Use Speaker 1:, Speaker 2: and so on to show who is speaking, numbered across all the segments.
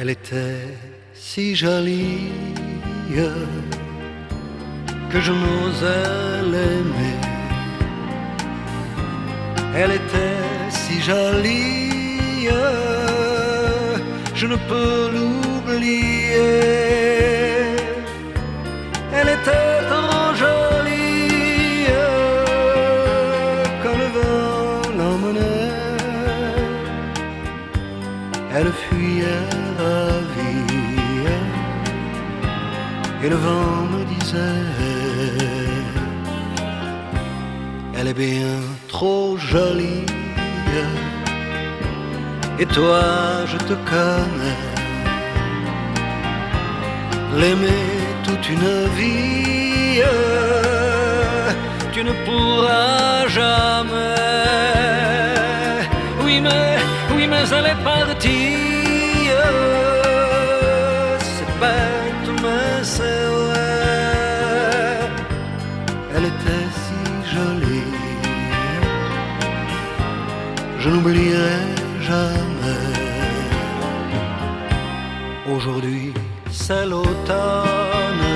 Speaker 1: Elle était si jolie que je n'osais l'aimer. Elle était si jolie, je ne peux l'oublier. Elle était trop jolie, quand le vent l'emmenait. Elle fuyait ravie, et le vent me disait: elle est bien trop jolie, et toi je te connais. L'aimer toute une vie, tu ne pourras jamais. Oui mais elle est partie, c'est bête mais c'est vrai. Elle était si jolie, je n'oublierai jamais. Aujourd'hui c'est l'automne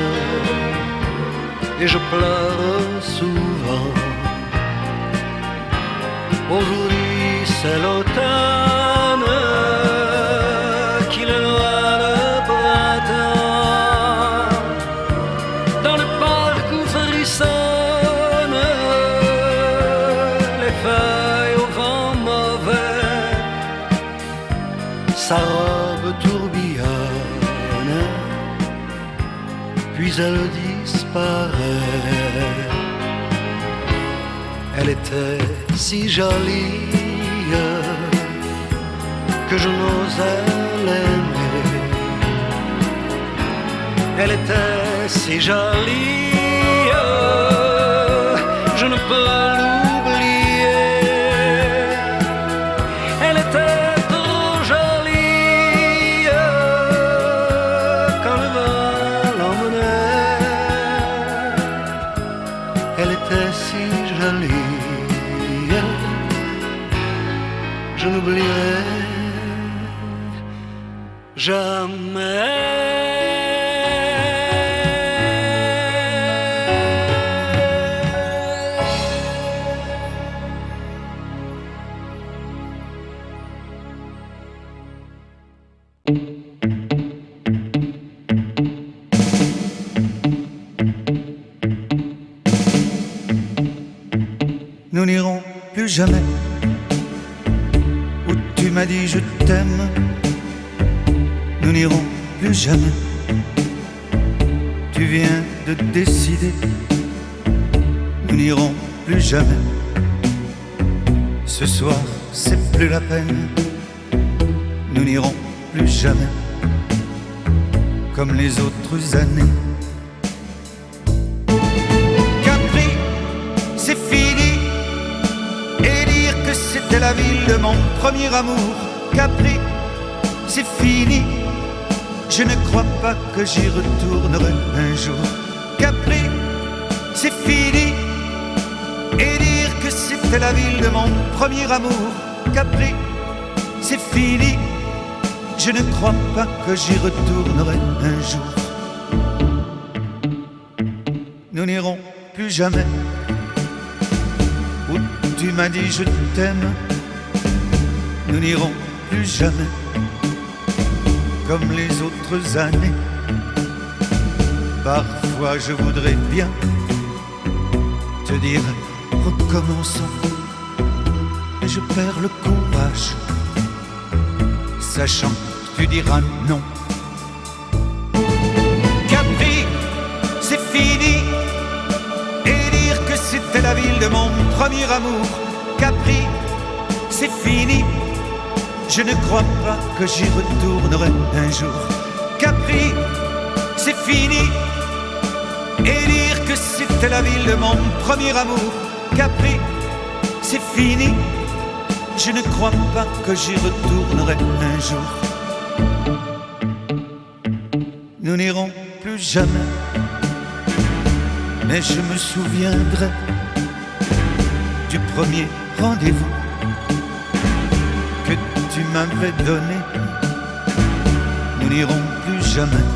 Speaker 1: et je pleure souvent. Aujourd'hui c'est l'automne qui le noie le printemps. Dans le parc où frissonnent les feuilles au vent mauvais, sa robe tourbillonne, puis elle disparaît. Elle était si jolie que je n'osais l'aimer. Elle était si jolie, je ne peux l'oublier. Elle était trop jolie, quand le vent l'emmenait. Elle était si jolie, je n'oublierai jamais.
Speaker 2: Nous n'irons plus jamais où tu m'as dit je t'aime. Nous n'irons plus jamais. Tu viens de décider. Nous n'irons plus jamais. Ce soir c'est plus la peine. Nous n'irons plus jamais comme les autres années. Capri, c'est fini. Et dire que c'était la ville de mon premier amour. Capri, c'est fini. Je ne crois pas que j'y retournerai un jour. Capri, c'est fini. Et dire que c'était la ville de mon premier amour. Capri, c'est fini. Je ne crois pas que j'y retournerai un jour. Nous n'irons plus jamais où tu m'as dit je t'aime. Nous n'irons plus jamais comme les autres années. Parfois je voudrais bien te dire recommençons, mais je perds le courage, sachant que tu diras non. Capri, c'est fini. Et dire que c'était la ville de mon premier amour. Capri, c'est fini. Je ne crois pas que j'y retournerai un jour. Capri, c'est fini. Et dire que c'était la ville de mon premier amour. Capri, c'est fini. Je ne crois pas que j'y retournerai un jour. Nous n'irons plus jamais, mais je me souviendrai du premier rendez-vous que tu m'avais donné. n'irons plus jamais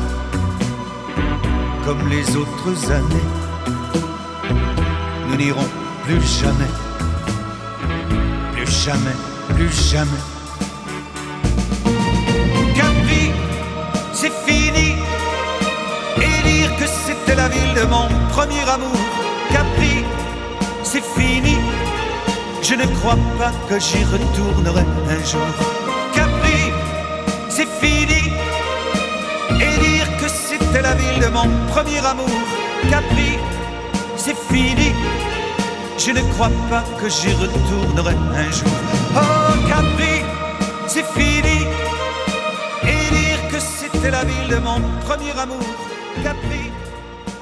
Speaker 2: comme les autres années. Nous n'irons plus jamais, plus jamais, plus jamais. Capri, c'est fini. Et dire que c'était la ville de mon premier amour. Capri, c'est fini. Je ne crois pas que j'y retournerai un jour. Capri, c'est fini. Et dire que c'était la ville de mon premier amour. Capri, c'est fini. Je ne crois pas que j'y retournerai un jour. Oh Capri, c'est fini. Et dire que c'était la ville de mon premier amour. Capri,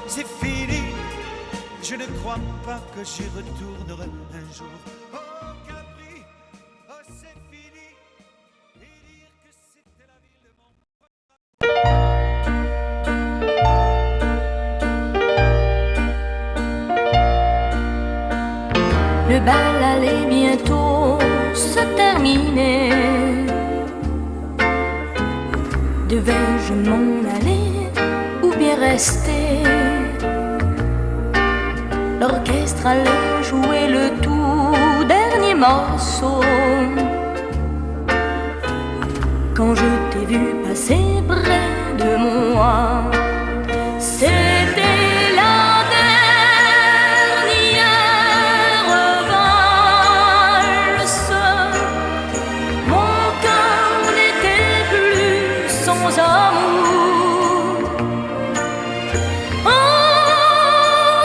Speaker 2: c'est fini. Je ne crois pas que j'y retournerai un jour. Oh Capri, oh c'est fini. Et dire que c'était la ville de mon
Speaker 3: Le bal allait bientôt se terminer. Devais-je m'en aller ou bien rester? L'orchestre allait jouer le tout dernier morceau. Quand je t'ai vu passer près de moi, c'était la dernière valse. Mon cœur n'était plus sans amour.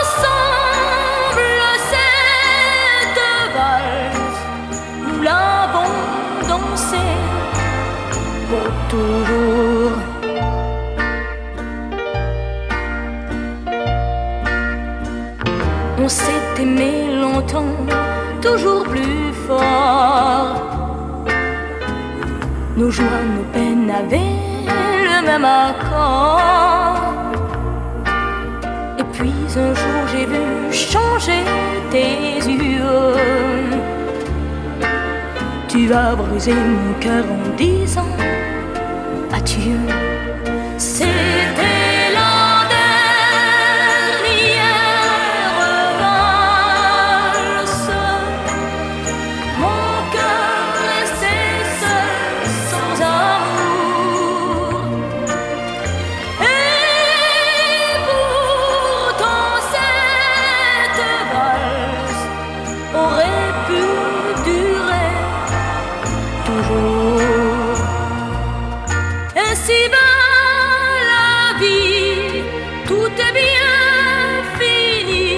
Speaker 3: Ensemble, cette valse, nous l'avons dansée pour toujours. On s'est aimé longtemps, toujours plus fort. Nos joies, nos peines avaient le même accord. Et puis un jour j'ai vu changer tes yeux. Tu as brisé mon cœur en disant adieu. C'était la dernière valse. Mon cœur restait seul, sans amour. Et pourtant cette valse aurait pu durer toujours. Ainsi va la vie, tout est bien fini.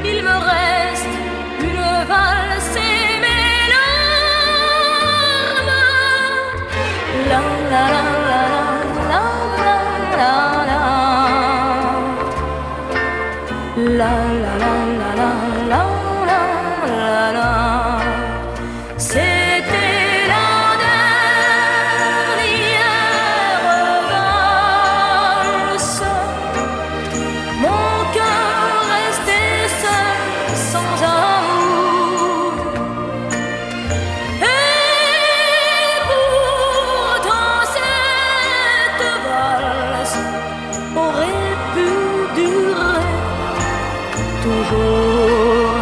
Speaker 3: Il me reste une valse et mes larmes. La la la la la la la la la la la la la la la. C'était la dernière valse. Mon cœur restait seul, sans amour. Et pourtant cette valse aurait pu durer toujours.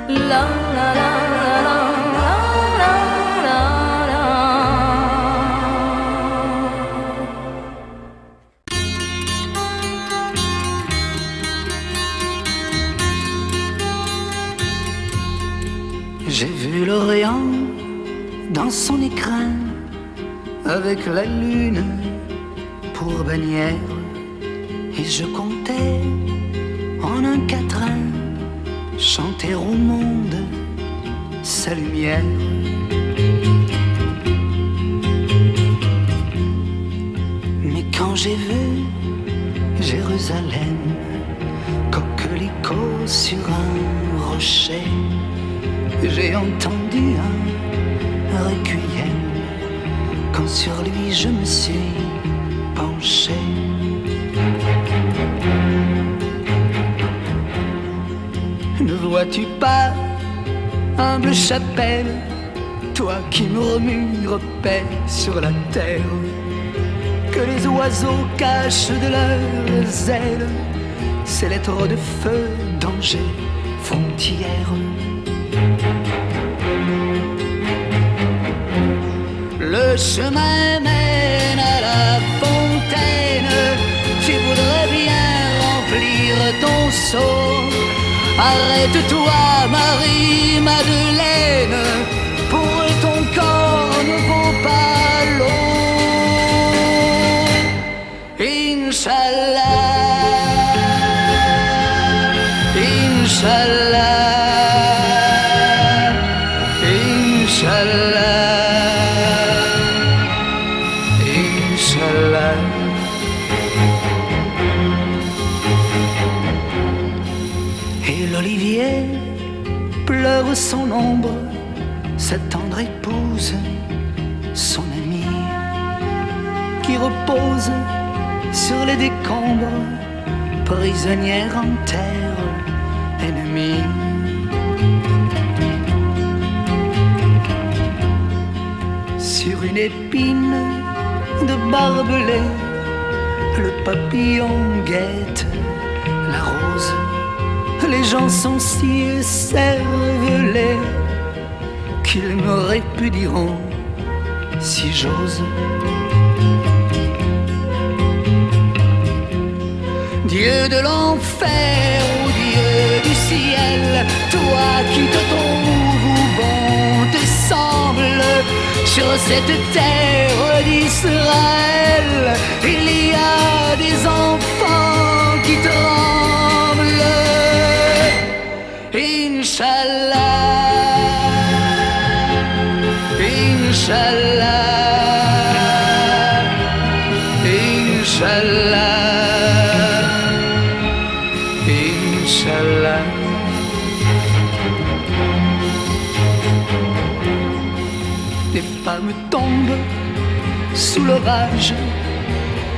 Speaker 3: La la la la la la la la.
Speaker 1: J'ai vu l'Orient dans son écrin, avec la lune pour bannière, et je comptais en un quatrain chanter au monde sa lumière. Mais quand j'ai vu Jérusalem, coquelicot sur un rocher, j'ai entendu un requiem, quand sur lui je me suis penché. Ne vois-tu pas, humble chapelle, toi qui murmures paix sur la terre, que les oiseaux cachent de leurs ailes ces lettres de feu, danger, frontière. Le chemin mène à la fontaine, tu voudrais bien remplir ton seau. Arrête-toi, Marie-Madeleine, pour ton corps ne vaut pas l'eau. Inch'Allah, Inch'Allah, Inch'Allah, Inch'Allah. Et l'olivier pleure son ombre, sa tendre épouse, son amie, qui repose sur les décombres, prisonnière en terre, ennemie. Sur une épine de barbelé, le papillon guette la rose. Les gens sont si écervelés qu'ils me répudieront si j'ose. Dieu de l'enfer ou Dieu du ciel, toi qui te trouves où bon te semble, sur cette terre d'Israël, il y a des enfants qui tremblent. Inch'Allah, Inch'Allah, Inch'Allah, Inch'Allah. Les femmes tombent sous l'orage,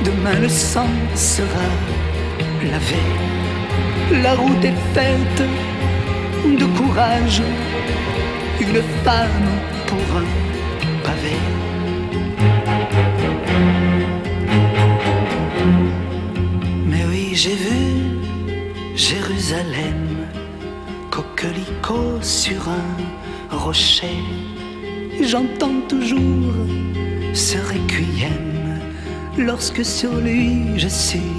Speaker 1: demain le sang sera lavé. La route est faite de courage, une femme pour un pavé. Mais oui, j'ai vu Jérusalem, coquelicot sur un rocher. J'entends toujours ce requiem lorsque sur lui je suis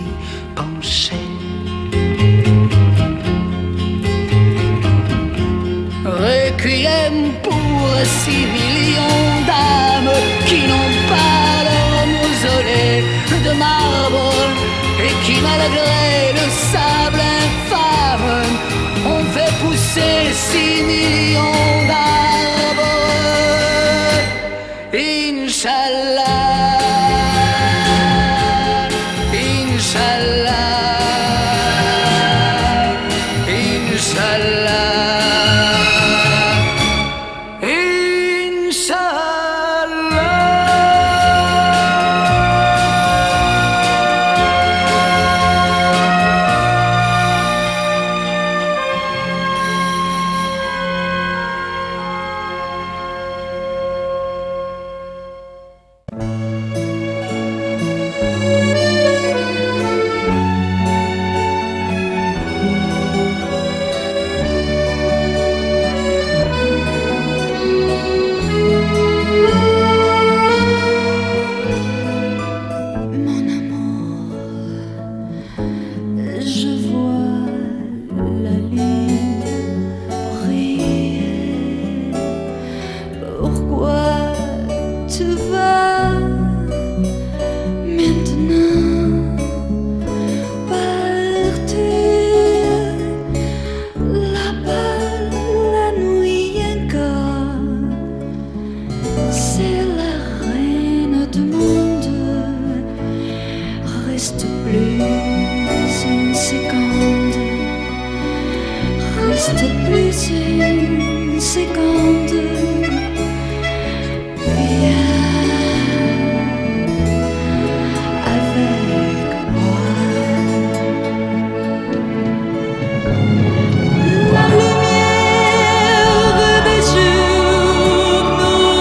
Speaker 1: penché. Requiem pour 6 millions d'âmes qui n'ont pas leur mausolée de marbre et qui, malgré le sable infâme, ont fait pousser 6 millions d'arbres. Inch'Allah, Inch'Allah, Inch'Allah.
Speaker 4: La lumière des journaux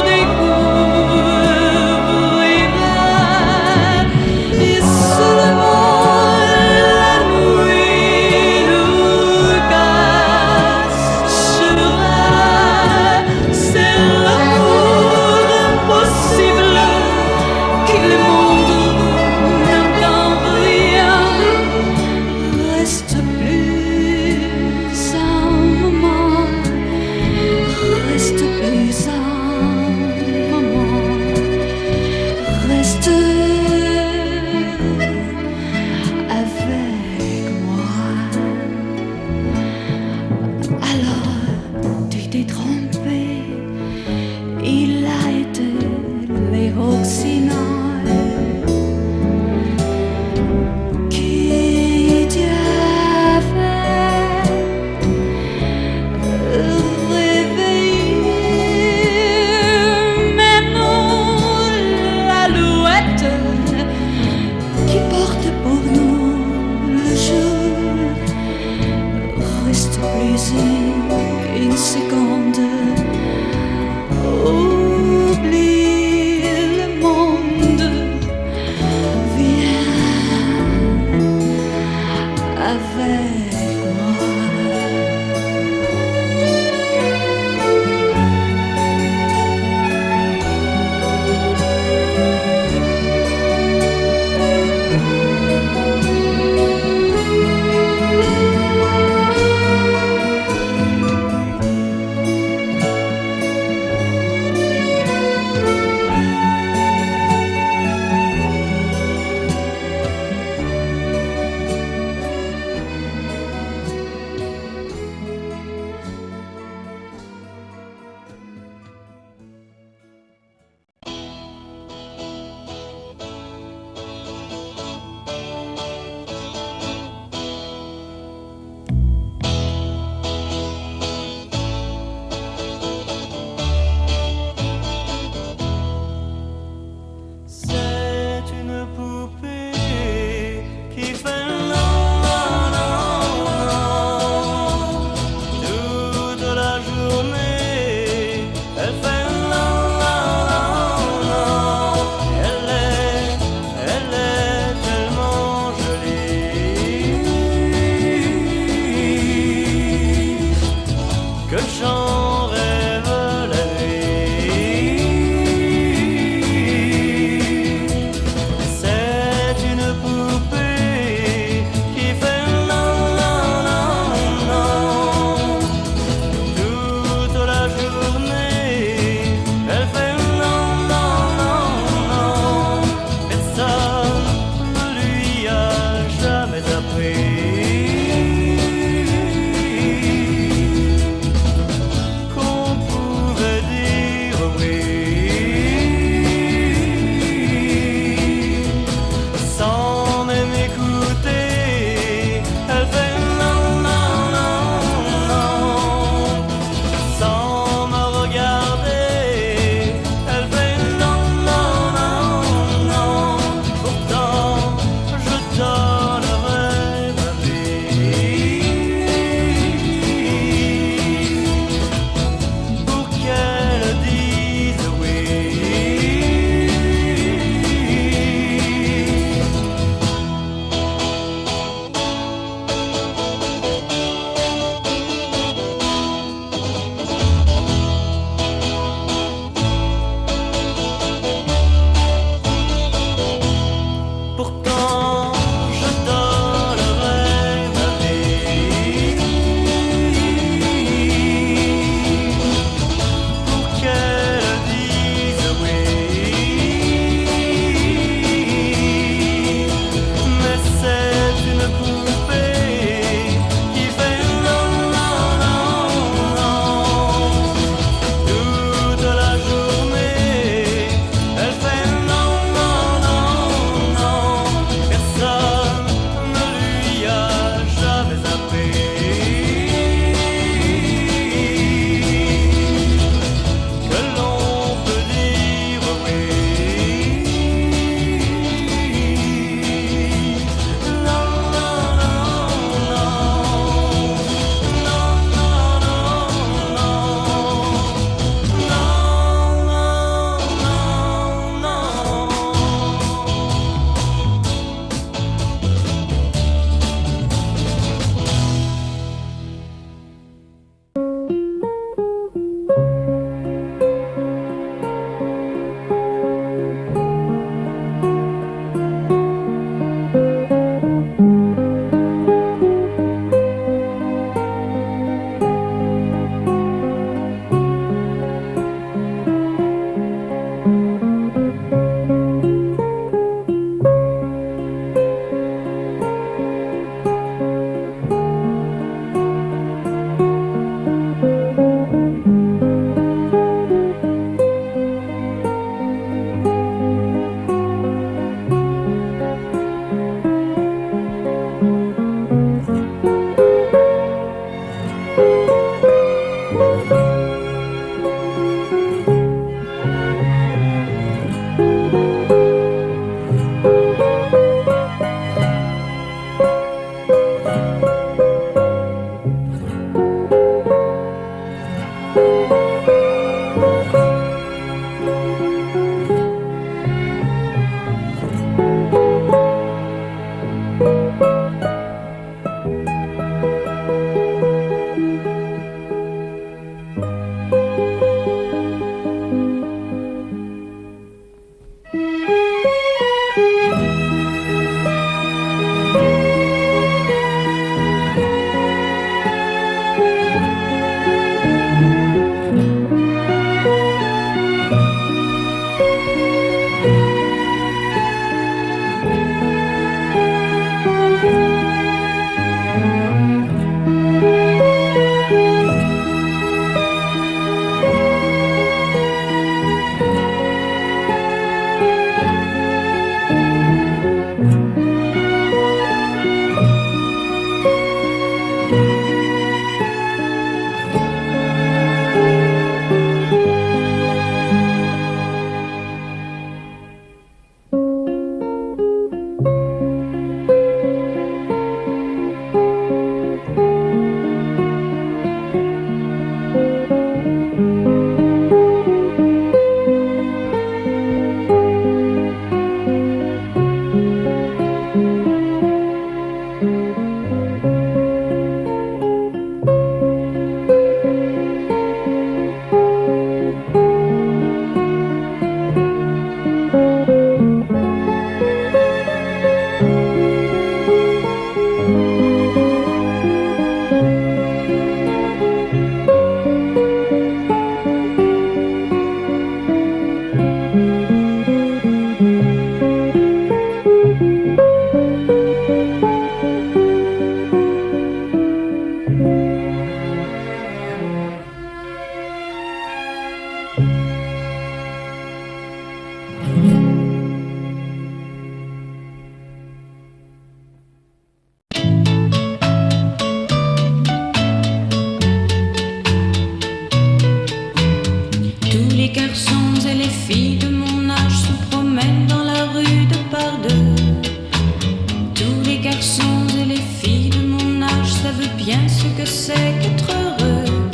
Speaker 4: que c'est qu'être heureux.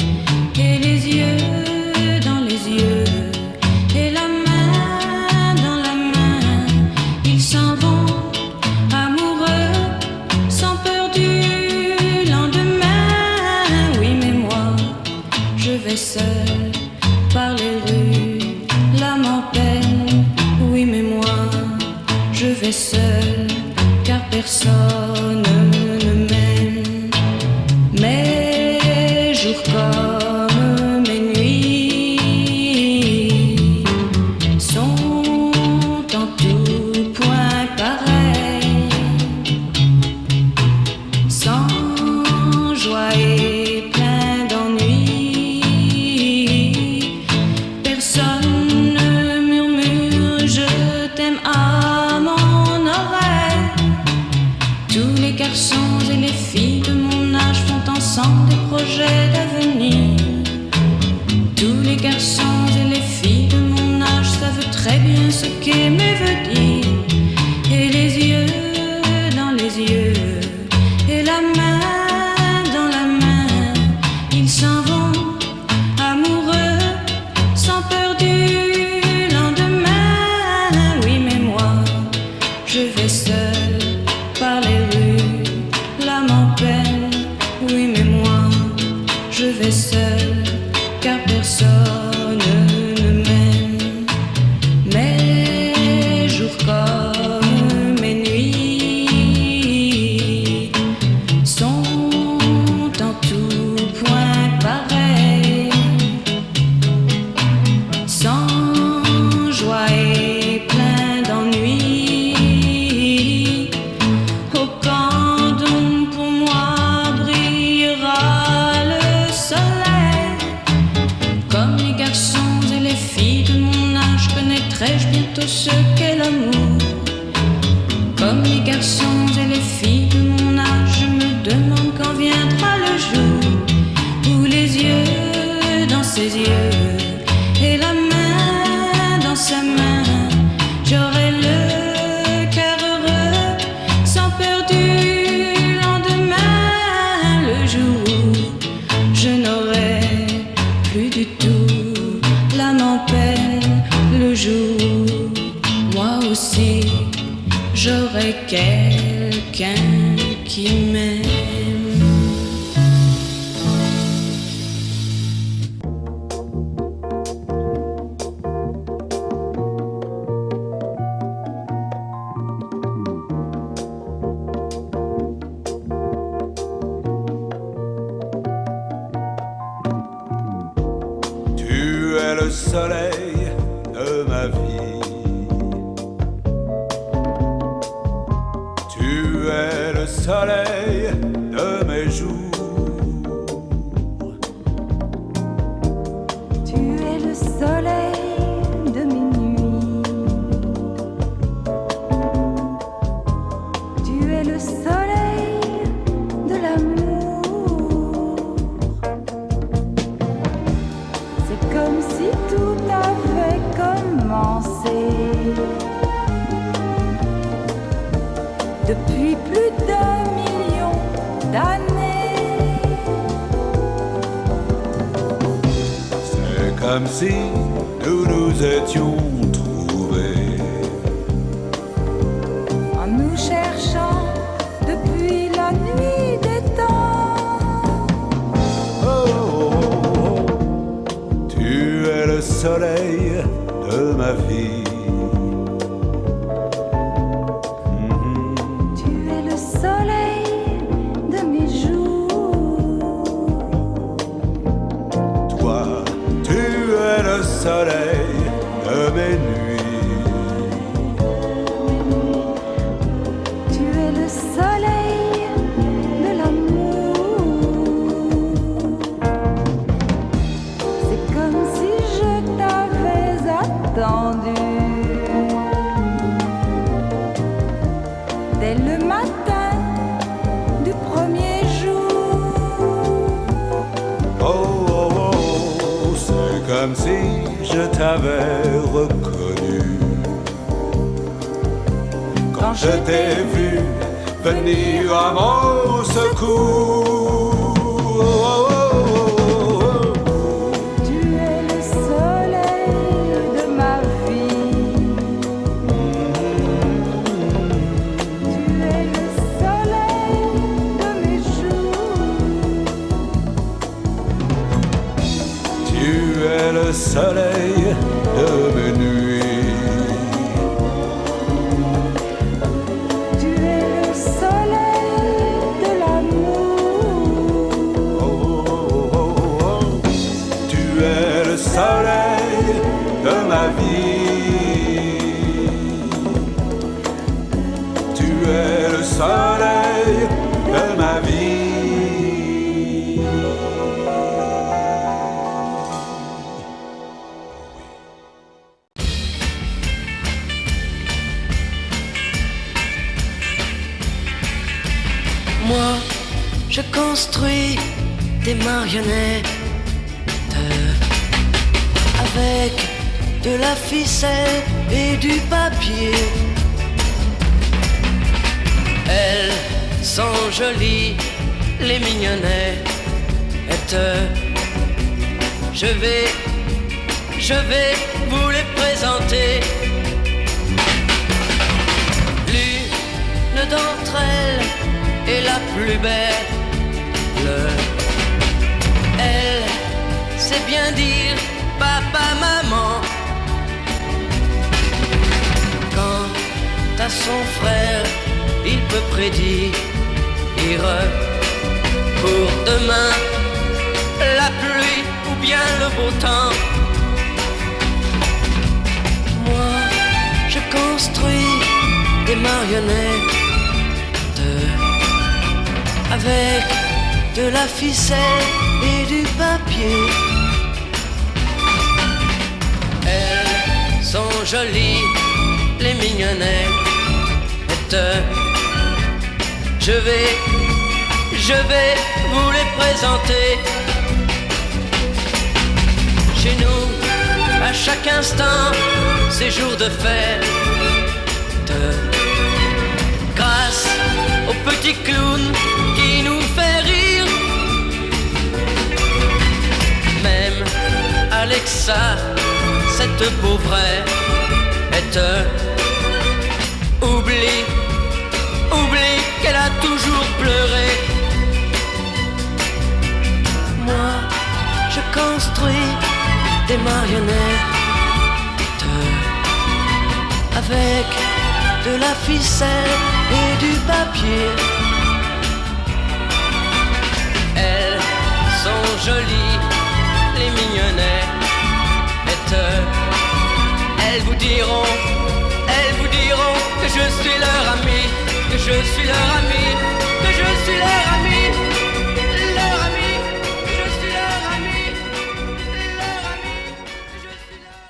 Speaker 4: Et les yeux dans les yeux, et la main dans la main, ils s'en vont amoureux, sans peur du lendemain. Oui, mais moi, je vais seul par les rues, l'âme en peine. Oui, mais moi, je vais seul, car personne ne m'aime. Mes jours comme mes nuits sont en tout point pareils, sans joie et plein d'ennui. Personne ne murmure je t'aime à mon oreille. Tous les garçons et les filles de mon âge font ensemble des projets d'avenir. Tous les garçons et les filles de mon âge savent très bien ce qu'aimer veut dire. Et les yeux dans les yeux, et la main dans la main, ils s'en vont amoureux, sans peur du lendemain. Oui, mais moi, je vais seul par les rues, l'âme en peine. Oui, mais moi, je vais seul, car personne ne m'aime. Mes jours comme mes nuits sont en tout point pareils, sans joie et plein d'ennui. Au camp d'ombre pour moi brillera le soleil. Comme les garçons et les filles de mon âge, connaîtrai-je bientôt ce qu'est l'amour. Comme les garçons et les filles de mon âge, je me demande quand viendra le jour où les yeux dans ses yeux, et la main dans sa main, j'aurai le cœur heureux, sans peur du lendemain. Le jour où je n'aurai plus du tout l'âme en peine. Le jour où moi aussi j'aurai quelqu'un qui m'aime.
Speaker 2: Tu es le soleil de ma vie. Tu es le soleil de mes jours.
Speaker 5: Tu es le soleil de mes nuits. Tu es le soleil de l'amour. C'est comme si tout avait commencé depuis plus d'un million d'années.
Speaker 2: C'est comme si nous nous étions trouvés.
Speaker 5: En nous cherchant depuis la nuit des temps.
Speaker 2: Oh, oh, oh, oh. Tu es le soleil de ma vie.
Speaker 5: Tu es le soleil de mes jours.
Speaker 2: Toi, tu es le soleil de mes nuits.
Speaker 5: Tu es le soleil de l'amour. C'est comme si je t'avais attendu dès le matin du premier jour.
Speaker 2: Oh, oh, oh, c'est comme si je t'avais reconnu quand je t'ai vu venir à mon secours.
Speaker 6: Le soleil de mes nuits.
Speaker 5: Tu es le soleil de l'amour.
Speaker 6: Oh, oh, oh, oh. Tu es le soleil de ma vie. Tu es le soleil de ma vie.
Speaker 7: Moi, je construis des marionnettes avec de la ficelle et du papier. Elles sont jolies, les mignonnettes. Je vais vous les présenter. L'une d'entre elles est la plus belle. Elle sait bien dire papa, maman. Quant à son frère, il peut prédire pour demain la pluie ou bien le beau temps. Moi, je construis des marionnettes avec de la ficelle et du papier. Elles sont jolies, les mignonnettes. Je vais vous les présenter. Chez nous, à chaque instant, c'est jour de fête. Grâce au petit clown qui nous fait rire. Même Alexa, cette pauvrette, oublie qu'elle a toujours pleuré. Moi, je construis des marionnettes avec de la ficelle et du papier. Elles sont jolies, les mignonnettes. Elles vous diront que je suis leur ami, que je suis leur ami, que je suis leur ami, leur ami, que je suis leur ami, leur ami, que je suis leur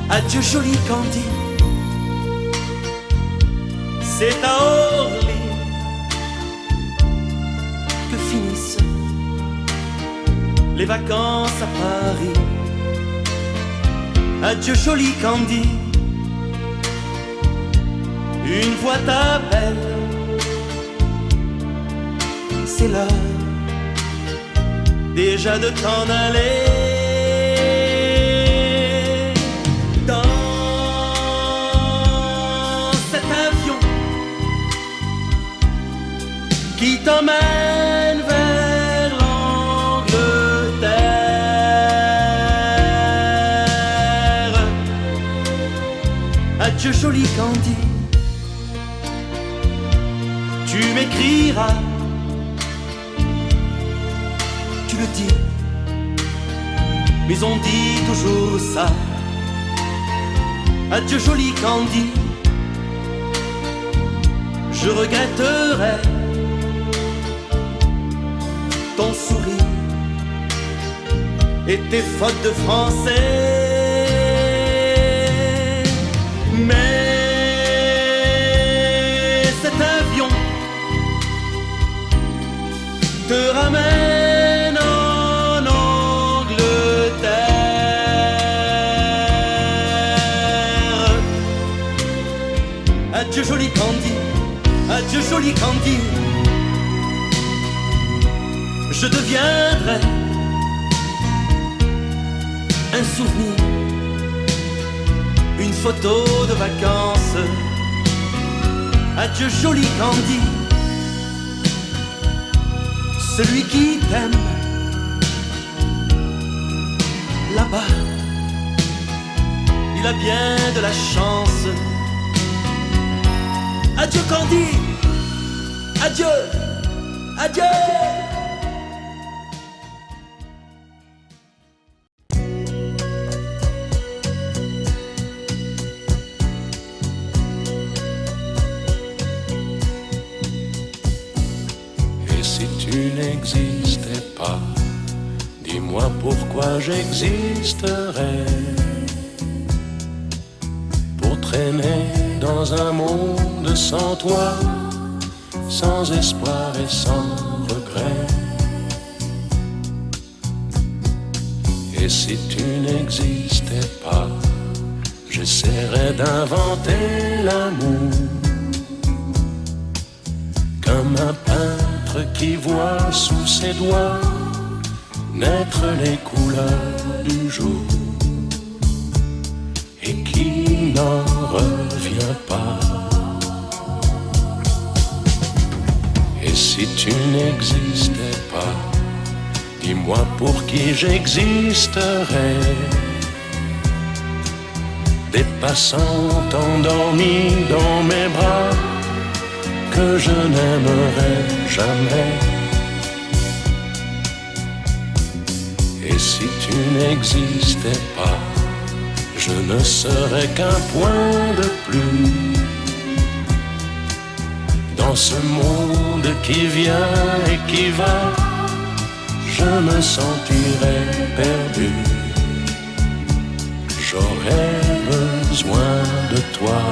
Speaker 8: Adieu joli Candy, c'est à Orly que finissent les vacances à Paris. Adieu joli Candy, une voix t'appelle, c'est l'heure déjà de t'en aller. Qui t'emmène vers l'Angleterre. Adieu joli Candy, tu m'écriras, tu le dis, mais on dit toujours ça. Adieu joli Candy, je regretterai ton sourire et tes fautes de français. Mais cet avion te ramène en Angleterre. Adieu joli Candy, adieu joli Candy. Je deviendrai un souvenir, une photo de vacances. Adieu joli Candy, celui qui t'aime là-bas, il a bien de la chance. Adieu Candy, adieu, adieu.
Speaker 9: N'existais pas, dis-moi pourquoi j'existerais. Pour traîner dans un monde sans toi, sans espoir et sans regret. Et si tu n'existais pas, j'essaierais d'inventer l'amour comme un peintre qui voit sous ses doigts naître les couleurs du jour et qui n'en revient pas. Et si tu n'existais pas, dis-moi pour qui j'existerais. Des passants endormis dans mes bras que je n'aimerai jamais. Et si tu n'existais pas, je ne serais qu'un point de plus dans ce monde qui vient et qui va. Je me sentirais perdu. J'aurais besoin de toi.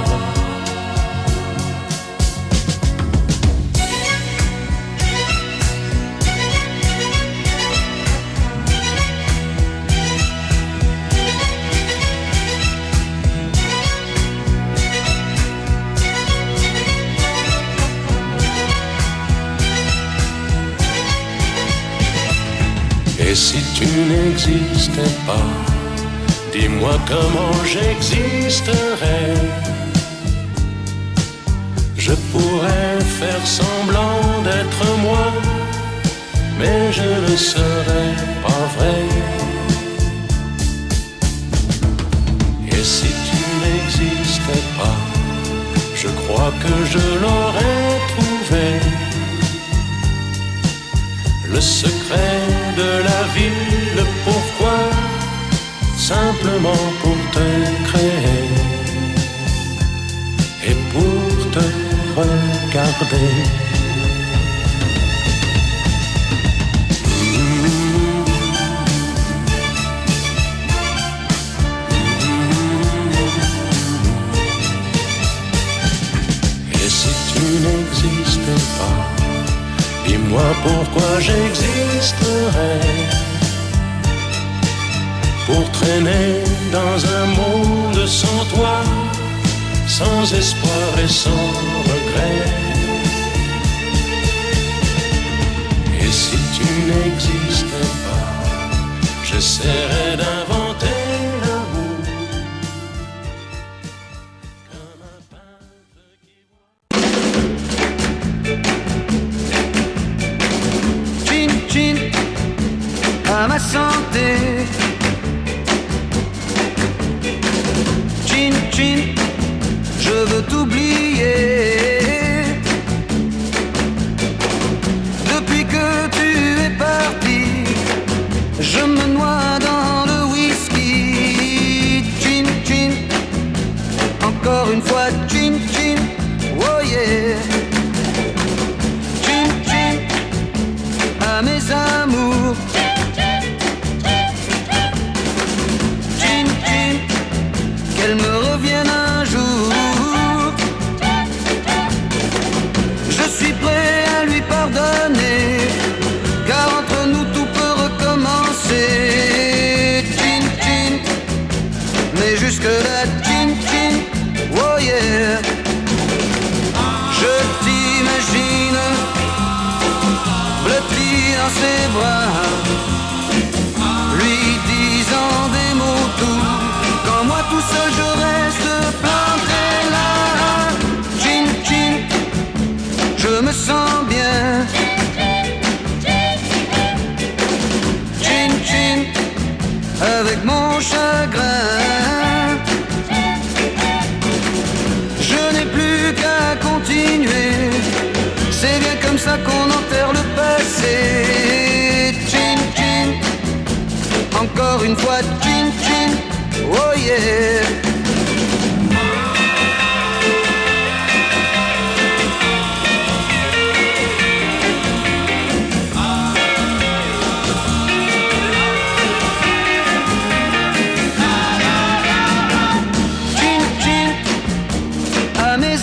Speaker 9: Et si tu n'existais pas, dis-moi comment j'existerais. Je pourrais faire semblant d'être moi, mais je ne serais pas vrai. Et si tu n'existais pas, je crois que je l'aurais trouvé. Le secret de la vie, le pourquoi, simplement pour te créer et pour te regarder. Et si tu n'existais pas, dis-moi pourquoi j'existerais. Pour traîner dans un monde sans toi, sans espoir et sans regret. Et si tu n'existais pas, j'essaierais d'inventer l'amour comme un peintre qui voit.
Speaker 1: Chin chin, à ma santé. Chin chin, je veux t'oublier. Depuis que tu es parti, je me noie dans le whisky. Chin chin, encore une fois chin chin, oh yeah. Chin chin, à mes amours. revoir, lui disant des mots doux, quand moi tout seul je reste planté là. Chin chin, je me sens bien. Chin chin, avec mon chagrin. Je n'ai plus qu'à continuer, c'est bien comme ça qu'on enterre le passé. Chin chin, encore une fois chin chin, oh yeah. Chin chin, à mes